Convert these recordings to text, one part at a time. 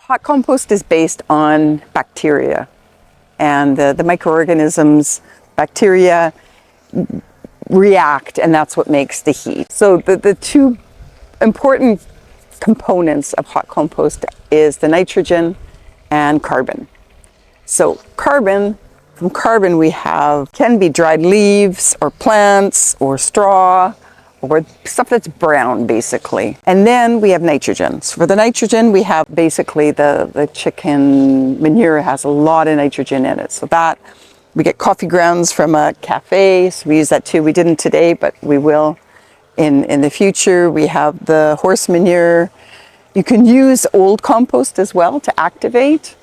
Hot compost is based on bacteria, and the microorganisms, bacteria react, and that's what makes the heat. So the two important components of hot compost is the nitrogen and carbon. So from carbon we have, can be dried leaves or plants or straw or stuff that's brown basically. And then we have nitrogen. So for the nitrogen we have basically the chicken manure has a lot of nitrogen in it. So that we get coffee grounds from a cafe, so we use that too. We didn't today, but we will in the future. We have the horse manure. You can use old compost as well to activate.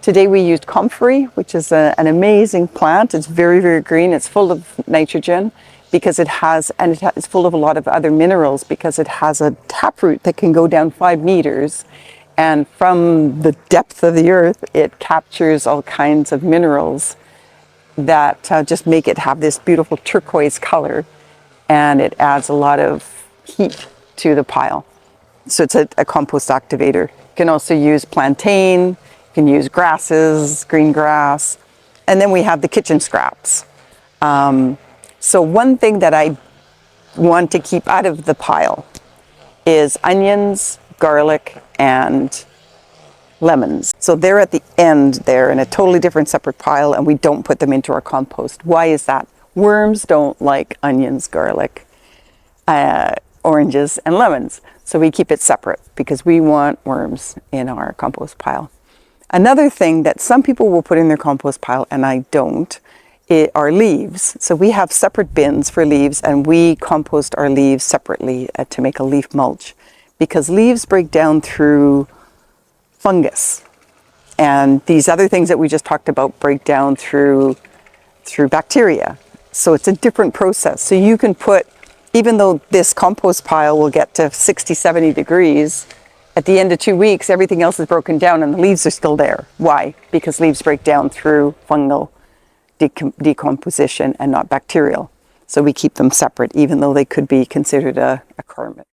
Today we used comfrey, which is an amazing plant. It's very, very green. It's full of nitrogen because it's full of a lot of other minerals because it has a taproot that can go down 5 meters. And from the depth of the earth, it captures all kinds of minerals that just make it have this beautiful turquoise color. And it adds a lot of heat to the pile. So it's a compost activator. You can also use plantain. You can use grasses, green grass, and then we have the kitchen scraps. So one thing that I want to keep out of the pile is onions, garlic, and lemons. So they're at the end there in a totally different separate pile, and we don't put them into our compost. Why is that? Worms don't like onions, garlic, oranges, and lemons. So we keep it separate because we want worms in our compost pile. Another thing that some people will put in their compost pile, and I don't, are leaves. So we have separate bins for leaves, and we compost our leaves separately to make a leaf mulch because leaves break down through fungus. And these other things that we just talked about break down through bacteria. So it's a different process. So you can put, even though this compost pile will get to 60, 70 degrees, at the end of 2 weeks, everything else is broken down and the leaves are still there. Why? Because leaves break down through fungal decomposition and not bacterial. So we keep them separate, even though they could be considered a carbon.